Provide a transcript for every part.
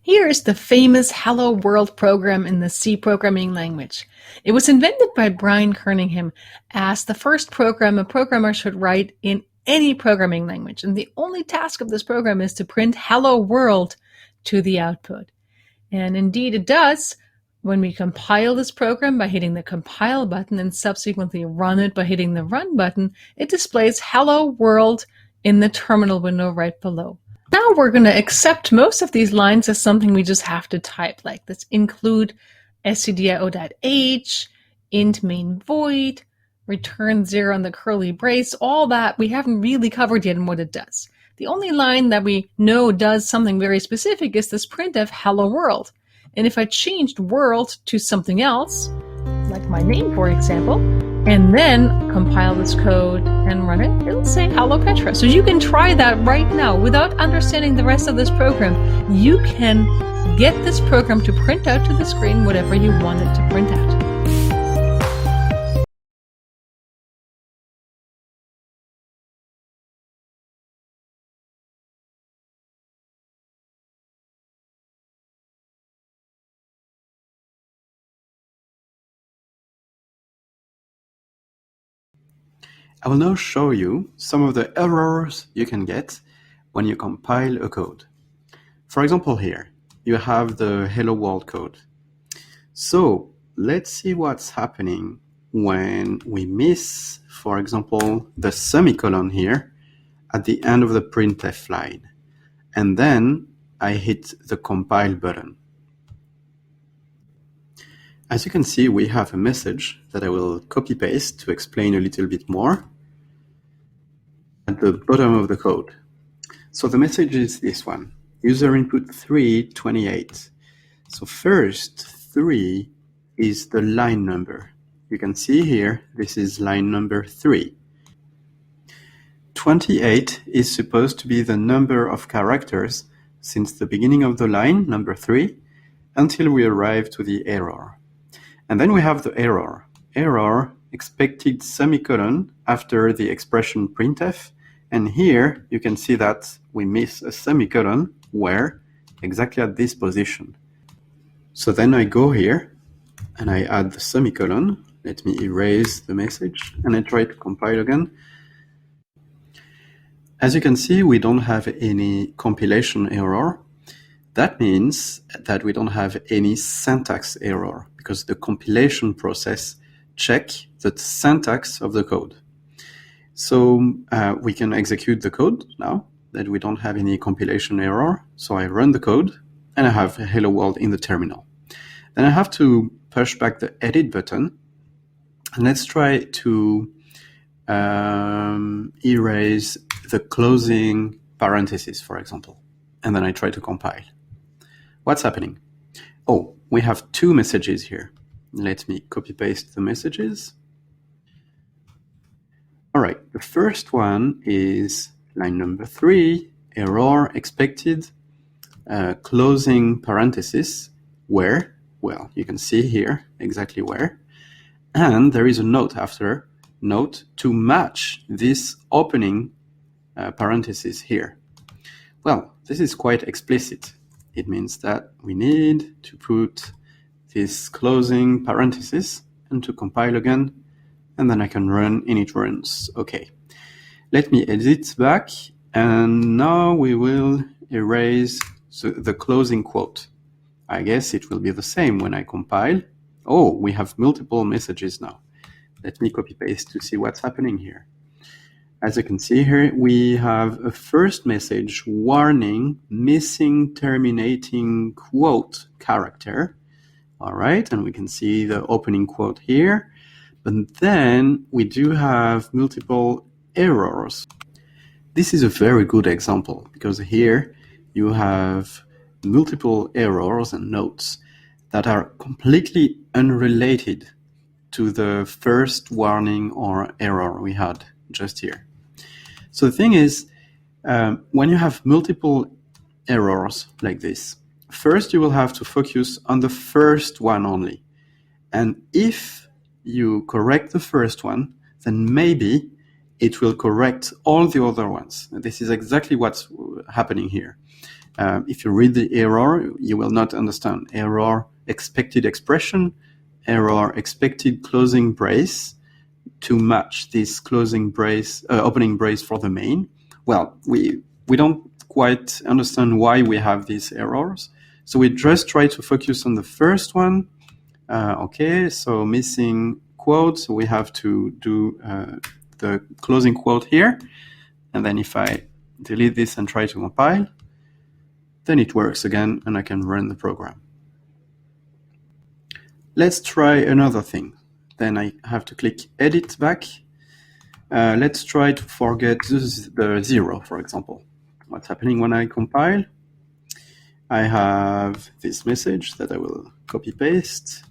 Here is the famous Hello World program in the C programming language. It was invented by Brian Kernighan as the first program a programmer should write in any programming language. And the only task of this program is to print Hello World to the output. And indeed it does. When we compile this program by hitting the compile button and subsequently run it by hitting the run button, it displays Hello World in the terminal window right below. Now we're going to accept most of these lines as something we just have to type, like this include stdio.h, int main void, return 0 in the curly brace, all that we haven't really covered yet in what it does. The only line that we know does something very specific is this printf hello world. And if I changed world to something else, like my name for example, and then compile this code and run it, it'll say hello Petra. So you can try that right now without understanding the rest of this program. You can get this program to print out to the screen whatever you want it to print out. I will now show you some of the errors you can get when you compile a code. For example, here you have the hello world code. So let's see what's happening when we miss, for example, the semicolon here at the end of the printf line. And then I hit the compile button. As you can see, we have a message that I will copy paste to explain a little bit more at the bottom of the code. So the message is this one, user input 328. So first 3 is the line number. You can see here, this is line number 3. 28 is supposed to be the number of characters since the beginning of the line, number 3, until we arrive to the error. And then we have the error. Error expected semicolon after the expression printf. And here you can see that we miss a semicolon where exactly at this position. So then I go here and I add the semicolon. Let me erase the message and I try to compile again. As you can see, we don't have any compilation error. That means that we don't have any syntax error because the compilation process checks the syntax of the code. So we can execute the code now that we don't have any compilation error. So I run the code and I have hello world in the terminal. Then I have to push back the edit button and let's try to erase the closing parenthesis, for example. And then I try to compile. What's happening? Oh, we have two messages here. Let me copy paste the messages. All right, the first one is line number 3, error expected, closing parenthesis, where? Well, you can see here exactly where. And there is a note after, note to match this opening parenthesis here. Well, this is quite explicit. It means that we need to put this closing parenthesis and to compile again. And then I can run and it runs. Okay, let me edit back and now we will erase the closing quote. I guess it will be the same when I compile. Oh, we have multiple messages now. Let me copy paste to see what's happening here. As you can see here, we have a first message warning missing terminating quote character. All right, and we can see the opening quote here. But then we do have multiple errors. This is a very good example because here you have multiple errors and notes that are completely unrelated to the first warning or error we had just here. So the thing is, when you have multiple errors like this, first you will have to focus on the first one only. And if you correct the first one, then maybe it will correct all the other ones. This is exactly what's happening here. If you read the error, you will not understand. Error expected expression, error expected closing brace to match this closing brace, opening brace for the main. Well, we don't quite understand why we have these errors. So we just try to focus on the first one. Okay, so missing quote, so we have to do the closing quote here. And then if I delete this and try to compile, then it works again and I can run the program. Let's try another thing. Then I have to click edit back. Let's try to forget the 0, for example. What's happening when I compile? I have this message that I will copy paste.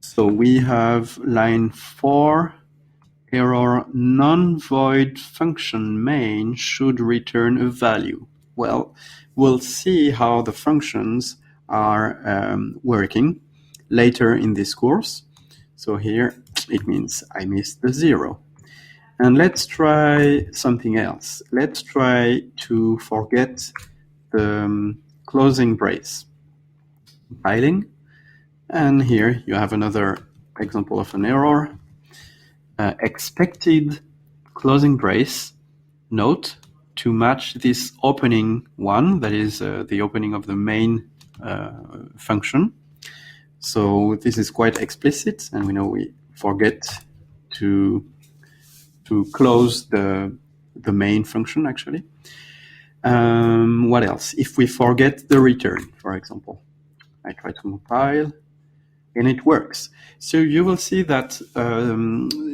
So we have line 4, error non-void function main should return a value. Well, we'll see how the functions are working later in this course. So here it means I missed the 0. And let's try something else. Let's try to forget the closing brace. Compiling. And here you have another example of an error. Expected closing brace note to match this opening one, that is the opening of the main function. So this is quite explicit, and we know we forget to close the main function actually. What else? If we forget the return, for example, I try to compile and it works. So you will see that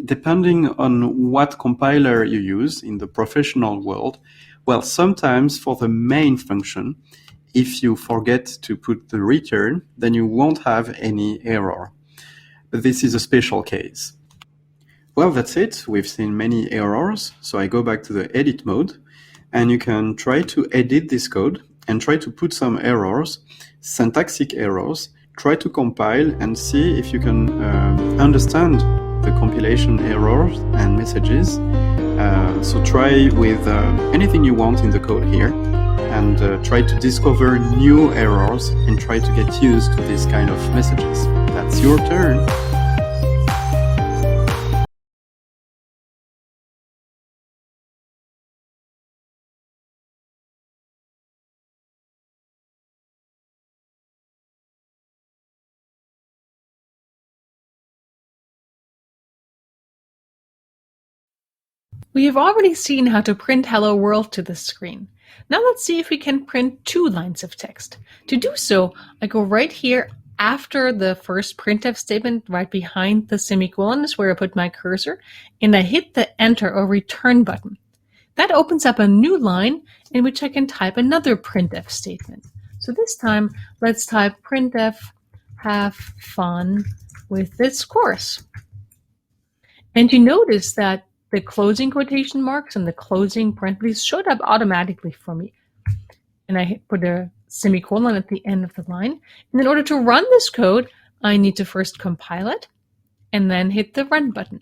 depending on what compiler you use in the professional world, well, sometimes for the main function, if you forget to put the return, then you won't have any error. But this is a special case. Well, that's it. We've seen many errors. So I go back to the edit mode, and you can try to edit this code and try to put some errors, syntactic errors, try to compile and see if you can understand the compilation errors and messages. So try with anything you want in the code here, and try to discover new errors and try to get used to this kind of messages. That's your turn. We have already seen how to print Hello World to the screen. Now let's see if we can print 2 lines of text. To do so, I go right here after the first printf statement, right behind the semicolon is where I put my cursor, and I hit the enter or return button. That opens up a new line in which I can type another printf statement. So this time, let's type printf, have fun with this course. And you notice that the closing quotation marks and the closing parentheses showed up automatically for me. And I put a semicolon at the end of the line. And in order to run this code, I need to first compile it and then hit the run button.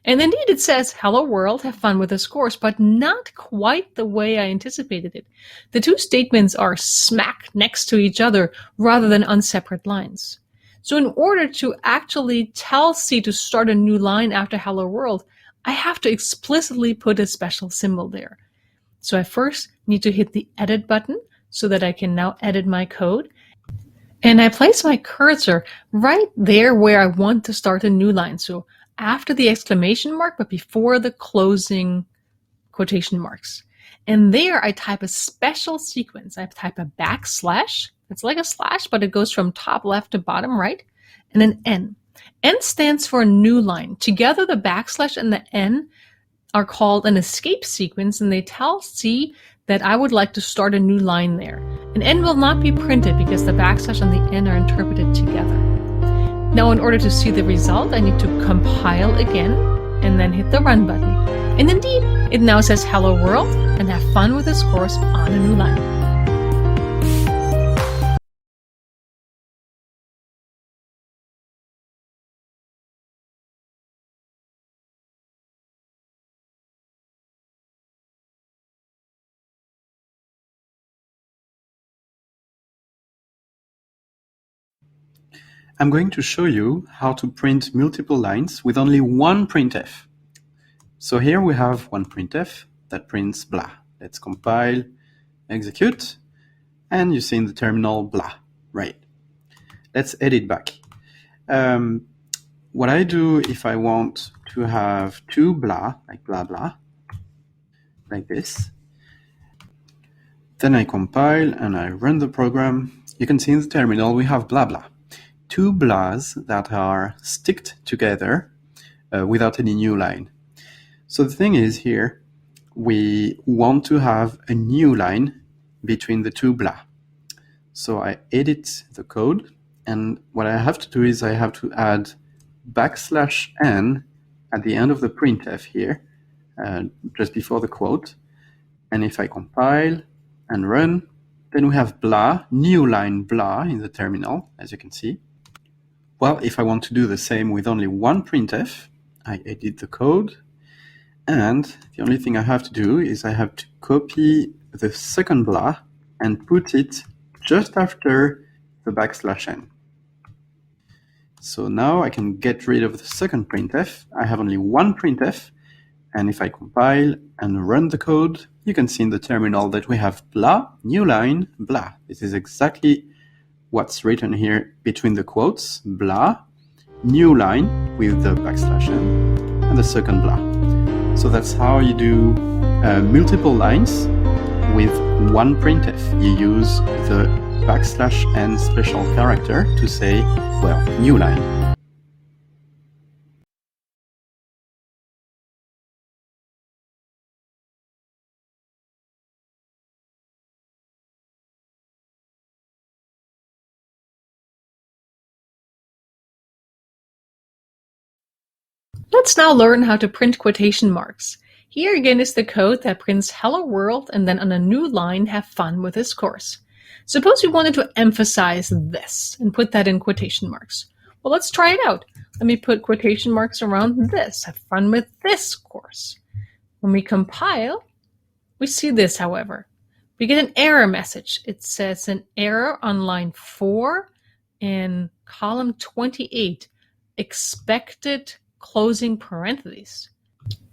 And indeed it says, hello world, have fun with this course, but not quite the way I anticipated it. The 2 statements are smack next to each other rather than on separate lines. So in order to actually tell C to start a new line after hello world, I have to explicitly put a special symbol there. So I first need to hit the edit button so that I can now edit my code. And I place my cursor right there where I want to start a new line. So after the exclamation mark, but before the closing quotation marks. And there I type a special sequence. I type a backslash. It's like a slash, but it goes from top left to bottom right, and an N. N stands for a new line. Together, the backslash and the N are called an escape sequence, and they tell C that I would like to start a new line there. An N will not be printed because the backslash and the N are interpreted together. Now, in order to see the result, I need to compile again and then hit the run button. And indeed, it now says hello world and have fun with this course on a new line. I'm going to show you how to print multiple lines with only one printf. So here we have one printf that prints blah. Let's compile, execute, and you see in the terminal blah, right? Let's edit back. What I do if I want to have two blah, like blah blah, like this, then I compile and I run the program. You can see in the terminal we have blah blah. Two blahs that are sticked together without any new line. So the thing is here, we want to have a new line between the two blah. So I edit the code, and what I have to do is I have to add \n at the end of the printf here, just before the quote. And if I compile and run, then we have blah, new line blah in the terminal, as you can see. Well, if I want to do the same with only one printf, I edit the code, and the only thing I have to do is I have to copy the second blah and put it just after the \n. So now I can get rid of the second printf. I have only one printf, and if I compile and run the code, you can see in the terminal that we have blah, new line, blah. This is exactly what's written here between the quotes, blah, new line with the \n, and the second blah. So that's how you do multiple lines with one printf. You use the \n special character to say, well, new line. Let's now learn how to print quotation marks. Here again is the code that prints hello world and then on a new line, have fun with this course. Suppose we wanted to emphasize this and put that in quotation marks. Well, let's try it out. Let me put quotation marks around this. Have fun with this course. When we compile, we see this, however. We get an error message. It says an error on line 4 in column 28, expected closing parentheses.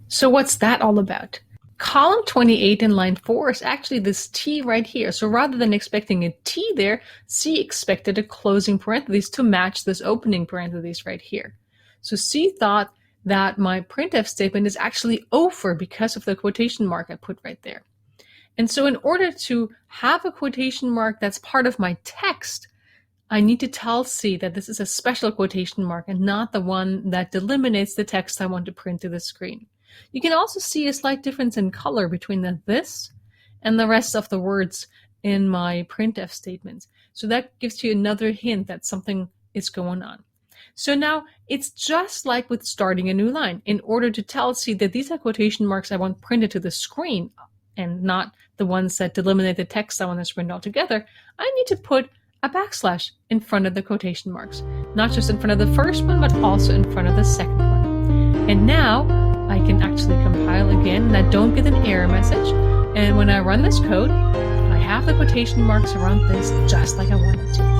So what's that all about? Column 28 in line 4 is actually this T right here. So rather than expecting a T there, C expected a closing parentheses to match this opening parentheses right here. So C thought that my printf statement is actually over because of the quotation mark I put right there. And so in order to have a quotation mark that's part of my text, I need to tell C that this is a special quotation mark and not the one that delimitates the text I want to print to the screen. You can also see a slight difference in color between this and the rest of the words in my printf statements. So that gives you another hint that something is going on. So now it's just like with starting a new line. In order to tell C that these are quotation marks I want printed to the screen and not the ones that delimitate the text I want to print altogether, I need to put a / in front of the quotation marks, not just in front of the first one, but also in front of the second one. And now I can actually compile again, and I don't get an error message. And when I run this code, I have the quotation marks around this just like I want it to.